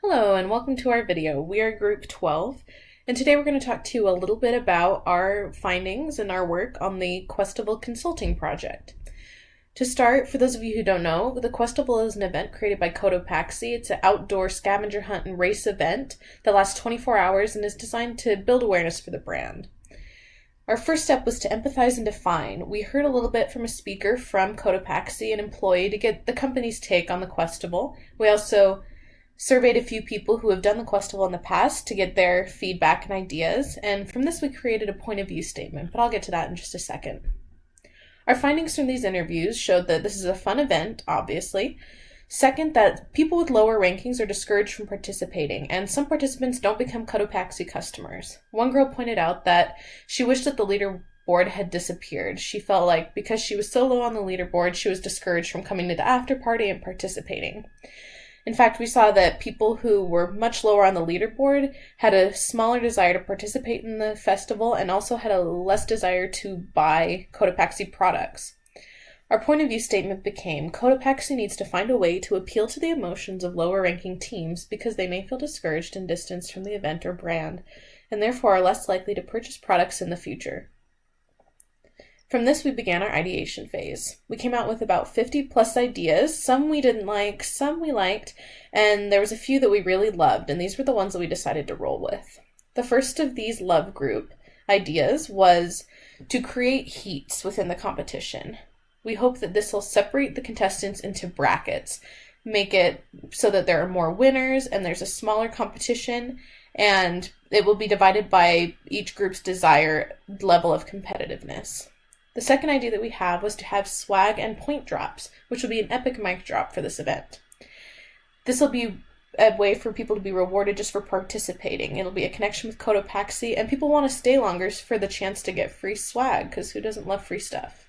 Hello and welcome to our video. We are group 12 and today we're going to talk to you a little bit about our findings and our work on the Questival consulting project. To start, for those of you who don't know, the Questival is an event created by Cotopaxi. It's an outdoor scavenger hunt and race event that lasts 24 hours and is designed to build awareness for the brand. Our first step was to empathize and define. We heard a little bit from a speaker from Cotopaxi, an employee, to get the company's take on the Questival. We also surveyed a few people who have done the Questival in the past to get their feedback and ideas, and from this we created a point of view statement, but I'll get to that in just a second. Our findings from these interviews showed that this is a fun event, obviously. Second, that people with lower rankings are discouraged from participating, and some participants don't become Cotopaxi customers. One girl pointed out that she wished that the leaderboard had disappeared. She felt like because she was so low on the leaderboard, she was discouraged from coming to the after party and participating. In fact, we saw that people who were much lower on the leaderboard had a smaller desire to participate in the festival and also had a less desire to buy Cotopaxi products. Our point of view statement became, Cotopaxi needs to find a way to appeal to the emotions of lower ranking teams because they may feel discouraged and distanced from the event or brand, and therefore are less likely to purchase products in the future. From this, we began our ideation phase. We came out with about 50 plus ideas. Some we didn't like, some we liked, and there was a few that we really loved, and these were the ones that we decided to roll with. The first of these love group ideas was to create heats within the competition. We hope that this will separate the contestants into brackets, make it so that there are more winners and there's a smaller competition, and it will be divided by each group's desired level of competitiveness. The second idea that we have was to have swag and point drops, which will be an epic mic drop for this event. This will be a way for people to be rewarded just for participating. It'll be a connection with Cotopaxi, and people want to stay longer for the chance to get free swag, because who doesn't love free stuff?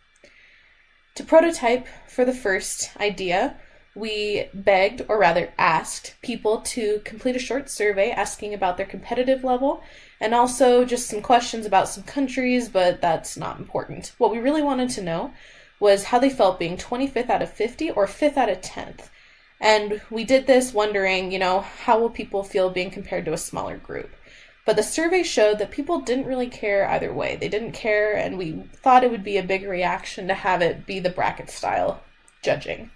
To prototype for the first idea, we begged, or rather asked, people to complete a short survey asking about their competitive level and also just some questions about some countries, but that's not important. What we really wanted to know was how they felt being 25th out of 50 or 5th out of 10th. And we did this wondering, how will people feel being compared to a smaller group? But the survey showed that people didn't really care either way. They didn't care, and we thought it would be a big reaction to have it be the bracket style judging.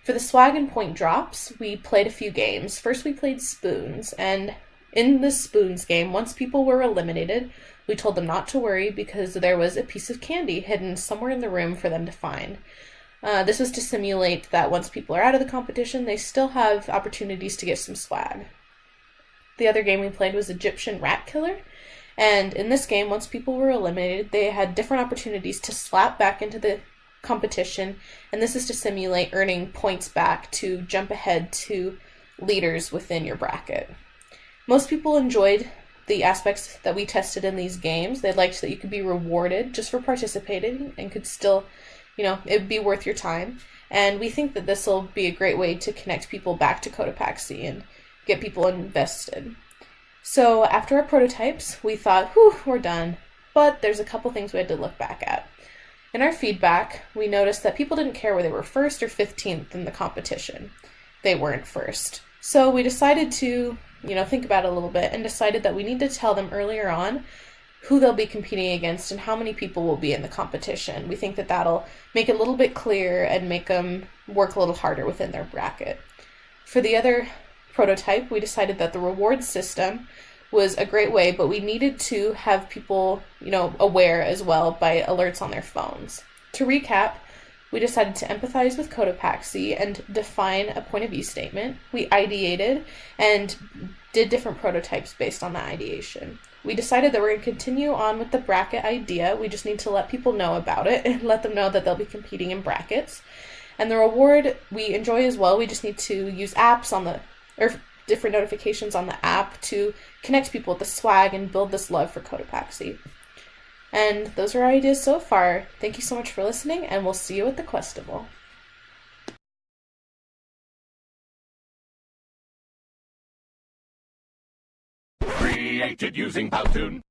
For the swag and point drops, we played a few games. First, we played spoons, and in the spoons game, once people were eliminated, we told them not to worry because there was a piece of candy hidden somewhere in the room for them to find. This was to simulate that once people are out of the competition, they still have opportunities to get some swag. The other game we played was Egyptian Rat Killer, and in this game, once people were eliminated, they had different opportunities to slap back into the competition, and this is to simulate earning points back to jump ahead to leaders within your bracket. Most people enjoyed the aspects that we tested in these games. They liked that you could be rewarded just for participating and could still, it would be worth your time. And we think that this will be a great way to connect people back to Cotopaxi and get people invested. So after our prototypes, we thought, we're done. But there's a couple things we had to look back at. In our feedback, we noticed that people didn't care whether they were 1st or 15th in the competition. They weren't first. So we decided to think about it a little bit and decided that we need to tell them earlier on who they'll be competing against and how many people will be in the competition. We think that that'll make it a little bit clearer and make them work a little harder within their bracket. For the other prototype, we decided that the reward system was a great way, but we needed to have people, aware as well by alerts on their phones. To recap, we decided to empathize with Cotopaxi and define a point of view statement. We ideated and did different prototypes based on that ideation. We decided that we're going to continue on with the bracket idea. We just need to let people know about it and let them know that they'll be competing in brackets. And the reward we enjoy as well. We just need to use apps or different notifications on the app to connect people with the swag and build this love for Cotopaxi. And those are our ideas so far. Thank you so much for listening, and we'll see you at the Questival. Created using Powtoon.